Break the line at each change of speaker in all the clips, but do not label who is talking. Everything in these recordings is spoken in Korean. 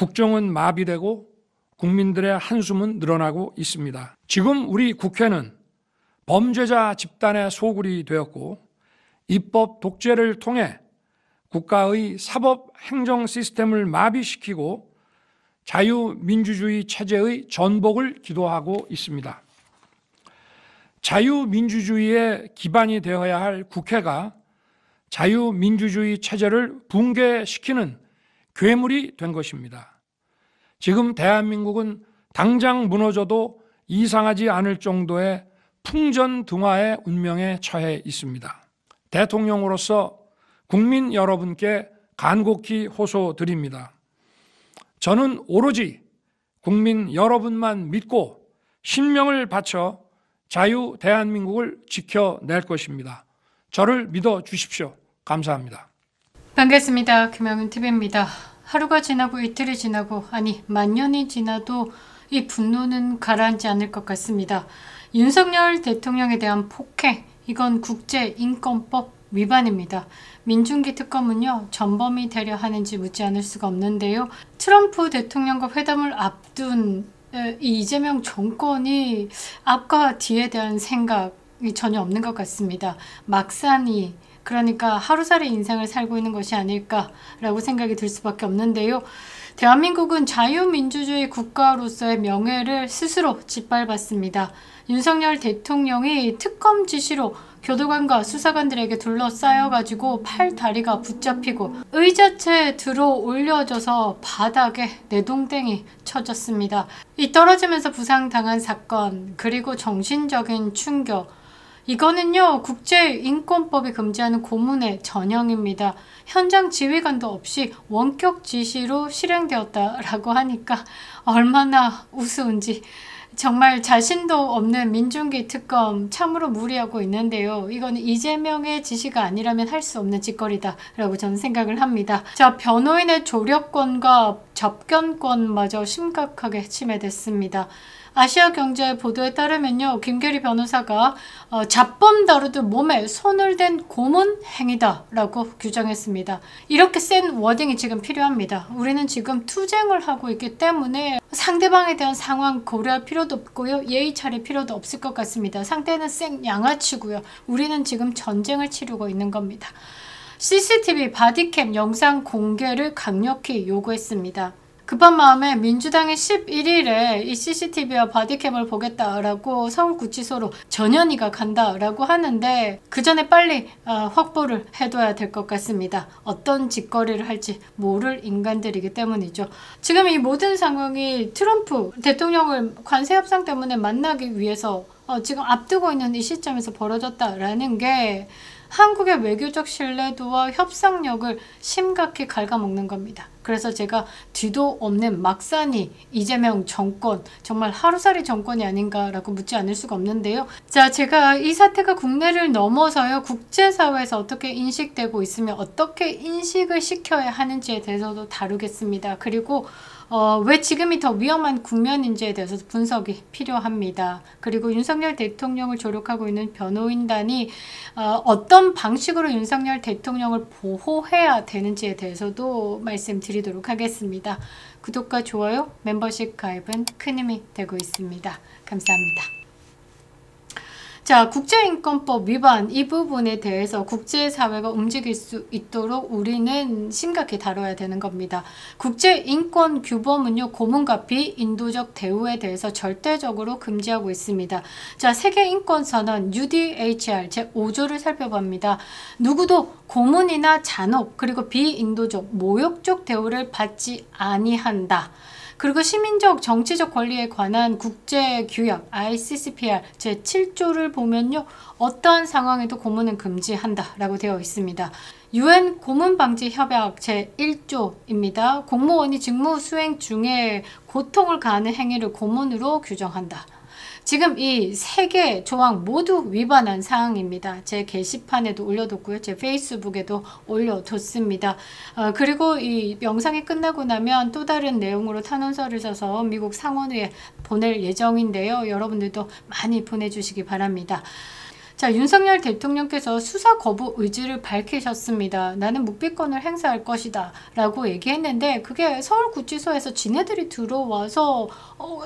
국정은 마비되고 국민들의 한숨은 늘어나고 있습니다. 지금 우리 국회는 범죄자 집단의 소굴이 되었고 입법 독재를 통해 국가의 사법 행정 시스템을 마비시키고 자유민주주의 체제의 전복을 기도하고 있습니다. 자유민주주의의 기반이 되어야 할 국회가 자유민주주의 체제를 붕괴시키는 괴물이 된 것입니다. 지금 대한민국은 당장 무너져도 이상하지 않을 정도의 풍전등화의 운명에 처해 있습니다. 대통령으로서 국민 여러분께 간곡히 호소드립니다. 저는 오로지 국민 여러분만 믿고 신명을 바쳐 자유 대한민국을 지켜낼 것입니다. 저를 믿어 주십시오. 감사합니다.
반갑습니다. 김영윤TV입니다. 하루가 지나고 이틀이 지나고 아니 만년이 지나도 이 분노는 가라앉지 않을 것 같습니다. 윤석열 대통령에 대한 폭행, 이건 국제인권법 위반입니다. 민중기 특검은요, 전범이 되려 하는지 묻지 않을 수가 없는데요. 트럼프 대통령과 회담을 앞둔 이 이재명 정권이 앞과 뒤에 대한 생각이 전혀 없는 것 같습니다. 막상이 그러니까 하루살이 인생을 살고 있는 것이 아닐까라고 생각이 들 수밖에 없는데요. 대한민국은 자유민주주의 국가로서의 명예를 스스로 짓밟았습니다. 윤석열 대통령이 특검 지시로 교도관과 수사관들에게 둘러싸여가지고 팔다리가 붙잡히고 의자채 들어 올려져서 바닥에 내동댕이 쳐졌습니다. 이 떨어지면서 부상당한 사건, 그리고 정신적인 충격, 이거는요, 국제인권법이 금지하는 고문의 전형입니다. 현장 지휘관도 없이 원격 지시로 실행되었다라고 하니까 얼마나 우스운지. 정말 자신도 없는 민중기 특검 참으로 무리하고 있는데요. 이건 이재명의 지시가 아니라면 할 수 없는 짓거리다라고 저는 생각을 합니다. 자, 변호인의 조력권과 접견권마저 심각하게 침해됐습니다. 아시아경제 보도에 따르면요, 김계리 변호사가 잡범 다루듯 몸에 손을 댄 고문 행위다라고 규정했습니다. 이렇게 센 워딩이 지금 필요합니다. 우리는 지금 투쟁을 하고 있기 때문에 상대방에 대한 상황 고려할 필요도 없고요, 예의 차릴 필요도 없을 것 같습니다. 상대는 생 양아치고요. 우리는 지금 전쟁을 치르고 있는 겁니다. CCTV 바디캠 영상 공개를 강력히 요구했습니다. 급한 마음에 민주당이 11일에 이 CCTV와 바디캠을 보겠다라고 서울구치소로 전현희가 간다라고 하는데 그 전에 빨리 확보를 해둬야 될 것 같습니다. 어떤 짓거리를 할지 모를 인간들이기 때문이죠. 지금 이 모든 상황이 트럼프 대통령을 관세 협상 때문에 만나기 위해서 지금 앞두고 있는 이 시점에서 벌어졌다라는 게 한국의 외교적 신뢰도와 협상력을 심각히 갉아먹는 겁니다. 그래서 제가 뒤도 없는 막사니 이재명 정권, 정말 하루살이 정권이 아닌가라고 묻지 않을 수가 없는데요. 자, 제가 이 사태가 국내를 넘어서요, 국제사회에서 어떻게 인식되고 있으며 어떻게 인식을 시켜야 하는지에 대해서도 다루겠습니다. 그리고 왜 지금이 더 위험한 국면인지에 대해서 분석이 필요합니다. 그리고 윤석열 대통령을 조력하고 있는 변호인단이 어떤 방식으로 윤석열 대통령을 보호해야 되는지에 대해서도 말씀드리도록 하겠습니다. 구독과 좋아요, 멤버십 가입은 큰 힘이 되고 있습니다. 감사합니다. 자, 국제인권법 위반 이 부분에 대해서 국제사회가 움직일 수 있도록 우리는 심각히 다뤄야 되는 겁니다. 국제인권 규범은요, 고문과 비인도적 대우에 대해서 절대적으로 금지하고 있습니다. 자, 세계인권선언 UDHR 제5조를 살펴봅니다. 누구도 고문이나 잔혹 그리고 비인도적 모욕적 대우를 받지 아니한다. 그리고 시민적 정치적 권리에 관한 국제규약 ICCPR 제7조를 보면요, 어떠한 상황에도 고문은 금지한다 라고 되어 있습니다. UN 고문방지협약 제1조입니다. 공무원이 직무 수행 중에 고통을 가하는 행위를 고문으로 규정한다. 지금 이 세 개 조항 모두 위반한 사항입니다. 제 게시판에도 올려뒀고요, 제 페이스북에도 올려뒀습니다. 그리고 이 영상이 끝나고 나면 또 다른 내용으로 탄원서를 써서 미국 상원의회에 보낼 예정인데요. 여러분들도 많이 보내주시기 바랍니다. 자, 윤석열 대통령께서 수사 거부 의지를 밝히셨습니다. 나는 묵비권을 행사할 것이다 라고 얘기했는데 그게 서울구치소에서 지네들이 들어와서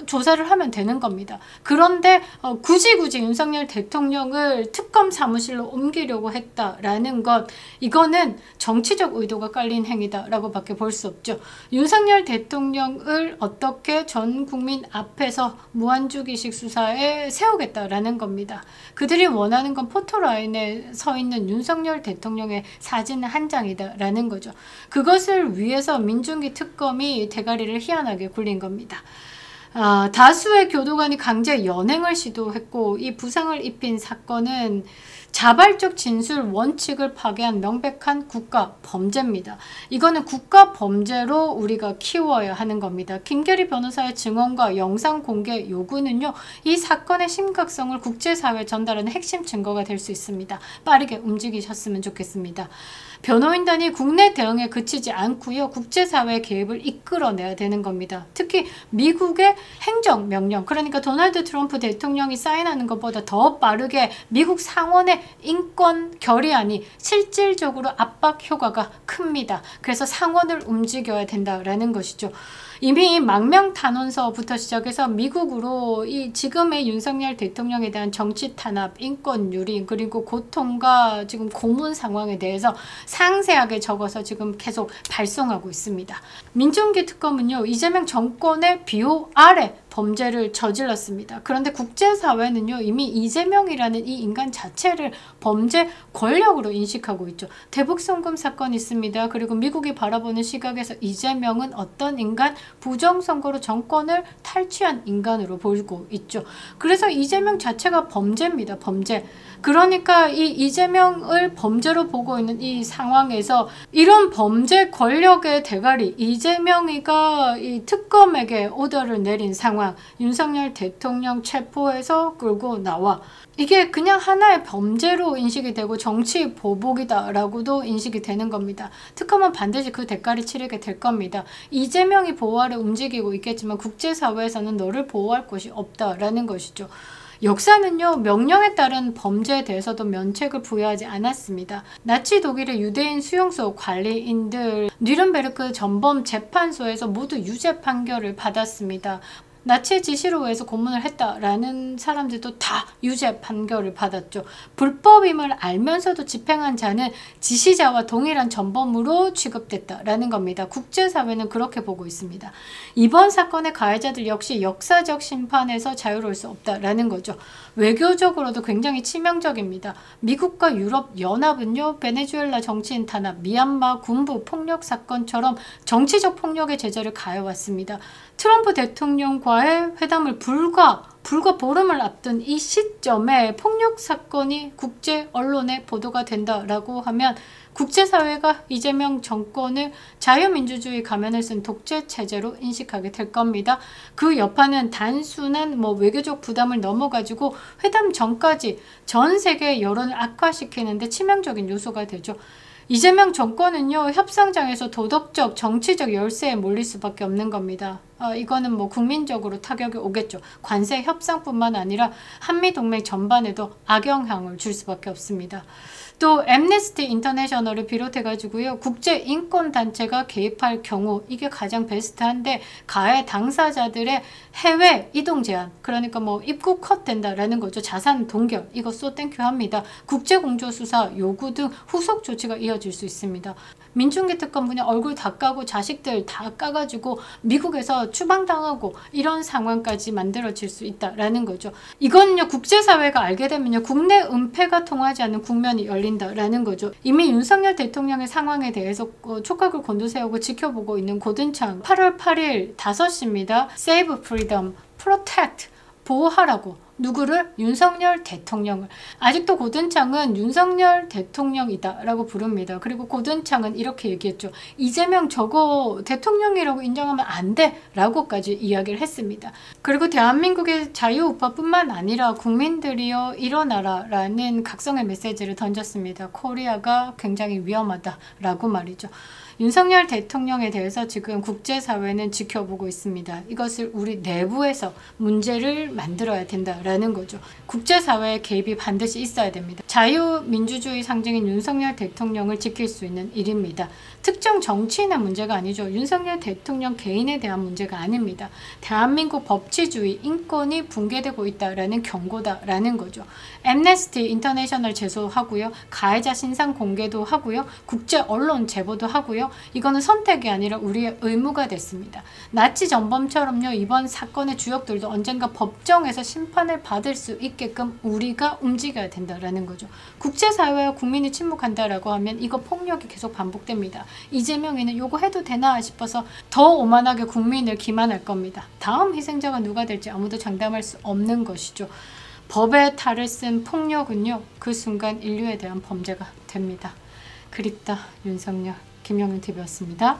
조사를 하면 되는 겁니다. 그런데 굳이 윤석열 대통령을 특검 사무실로 옮기려고 했다라는 것, 이거는 정치적 의도가 깔린 행위다라고 밖에 볼 수 없죠. 윤석열 대통령을 어떻게 전 국민 앞에서 무한주기식 수사에 세우겠다라는 겁니다. 그들이 원하는 건 포토라인에 서 있는 윤석열 대통령의 사진 한 장이다라는 거죠. 그것을 위해서 민중기 특검이 대가리를 희한하게 굴린 겁니다. 다수의 교도관이 강제 연행을 시도했고 이 부상을 입힌 사건은 자발적 진술 원칙을 파괴한 명백한 국가 범죄입니다. 이거는 국가 범죄로 우리가 키워야 하는 겁니다. 김계리 변호사의 증언과 영상 공개 요구는요, 이 사건의 심각성을 국제사회에 전달하는 핵심 증거가 될 수 있습니다. 빠르게 움직이셨으면 좋겠습니다. 변호인단이 국내 대응에 그치지 않고요, 국제사회 개입을 이끌어내야 되는 겁니다. 특히 미국의 행정명령, 그러니까 도널드 트럼프 대통령이 사인하는 것보다 더 빠르게 미국 상원의 인권 결의안이 실질적으로 압박 효과가 큽니다. 그래서 상원을 움직여야 된다라는 것이죠. 이미 망명탄원서부터 시작해서 미국으로 이 지금의 윤석열 대통령에 대한 정치 탄압, 인권 유린, 그리고 고통과 지금 고문 상황에 대해서 상세하게 적어서 지금 계속 발송하고 있습니다. 민중기 특검은요, 이재명 정권의 비호 아래 범죄를 저질렀습니다. 그런데 국제사회는요, 이미 이재명이라는 이 인간 자체를 범죄 권력으로 인식하고 있죠. 대북송금 사건이 있습니다. 그리고 미국이 바라보는 시각에서 이재명은 어떤 인간? 부정선거로 정권을 탈취한 인간으로 보이고 있죠. 그래서 이재명 자체가 범죄입니다. 범죄. 그러니까 이 이재명을 범죄로 보고 있는 이 상황에서 이런 범죄 권력의 대가리 이재명이가 이 특검에게 오더를 내린 상황, 윤석열 대통령 체포해서 끌고 나와 이게 그냥 하나의 범죄로 인식이 되고 정치 보복이다라고도 인식이 되는 겁니다. 특검은 반드시 그 대가를 치르게 될 겁니다. 이재명이 보호하려 움직이고 있겠지만 국제사회에서는 너를 보호할 곳이 없다라는 것이죠. 역사는요, 명령에 따른 범죄에 대해서도 면책을 부여하지 않았습니다. 나치 독일의 유대인 수용소 관리인들 뉘른베르크 전범 재판소에서 모두 유죄 판결을 받았습니다. 나치의 지시로 의해서 고문을 했다라는 사람들도 다 유죄 판결을 받았죠. 불법임을 알면서도 집행한 자는 지시자와 동일한 전범으로 취급됐다라는 겁니다. 국제사회는 그렇게 보고 있습니다. 이번 사건의 가해자들 역시 역사적 심판에서 자유로울 수 없다라는 거죠. 외교적으로도 굉장히 치명적입니다. 미국과 유럽연합은요, 베네수엘라 정치인 탄압, 미얀마 군부 폭력 사건처럼 정치적 폭력의 제재를 가해왔습니다. 트럼프 대통령과의 회담을 불과 보름을 앞둔 이 시점에 폭력 사건이 국제 언론에 보도가 된다라고 하면 국제사회가 이재명 정권을 자유민주주의 가면을 쓴 독재 체제로 인식하게 될 겁니다. 그 여파는 단순한 외교적 부담을 넘어가지고 회담 전까지 전 세계 여론을 악화시키는데 치명적인 요소가 되죠. 이재명 정권은요, 협상장에서 도덕적, 정치적 열세에 몰릴 수밖에 없는 겁니다. 이거는 국민적으로 타격이 오겠죠. 관세 협상뿐만 아니라 한미동맹 전반에도 악영향을 줄 수밖에 없습니다. 또 앰네스티 인터내셔널을 비롯해가지고요, 국제인권단체가 개입할 경우 이게 가장 베스트한데 가해 당사자들의 해외 이동 제한, 그러니까 입국 컷된다라는 거죠. 자산 동결, 이거 쏘땡큐 합니다. 국제공조수사 요구 등 후속 조치가 이어질 수 있습니다. 민중기 특검 그냥 얼굴 다 까고 자식들 다 까가지고 미국에서 추방당하고 이런 상황까지 만들어질 수 있다라는 거죠. 이건요, 국제사회가 알게 되면요, 국내 은폐가 통하지 않는 국면이 열린다라는 거죠. 이미 윤석열 대통령의 상황에 대해서 촉각을 곤두세우고 지켜보고 있는 고든창 8월 8일 5시입니다. Save Freedom, Protect, 보호하라고. 누구를? 윤석열 대통령을. 아직도 고든창은 윤석열 대통령이다라고 부릅니다. 그리고 고든창은 이렇게 얘기했죠. 이재명 저거 대통령이라고 인정하면 안 돼! 라고까지 이야기를 했습니다. 그리고 대한민국의 자유우파뿐만 아니라 국민들이여 일어나라 라는 각성의 메시지를 던졌습니다. 코리아가 굉장히 위험하다라고 말이죠. 윤석열 대통령에 대해서 지금 국제사회는 지켜보고 있습니다. 이것을 우리 내부에서 문제를 만들어야 된다라는 거죠. 국제사회의 개입이 반드시 있어야 됩니다. 자유민주주의 상징인 윤석열 대통령을 지킬 수 있는 일입니다. 특정 정치인의 문제가 아니죠. 윤석열 대통령 개인에 대한 문제가 아닙니다. 대한민국 법치주의, 인권이 붕괴되고 있다라는 경고다라는 거죠. 엠네스티 인터내셔널 제소하고요. 가해자 신상 공개도 하고요. 국제 언론 제보도 하고요. 이거는 선택이 아니라 우리의 의무가 됐습니다. 나치 전범처럼요. 이번 사건의 주역들도 언젠가 법정에서 심판을 받을 수 있게끔 우리가 움직여야 된다라는 거죠. 국제사회와 국민이 침묵한다라고 하면 이거 폭력이 계속 반복됩니다. 이재명이는 요거 해도 되나 싶어서 더 오만하게 국민을 기만할 겁니다. 다음 희생자가 누가 될지 아무도 장담할 수 없는 것이죠. 법의 탈을 쓴 폭력은요. 그 순간 인류에 대한 범죄가 됩니다. 그립다 윤석열, 김영윤TV였습니다.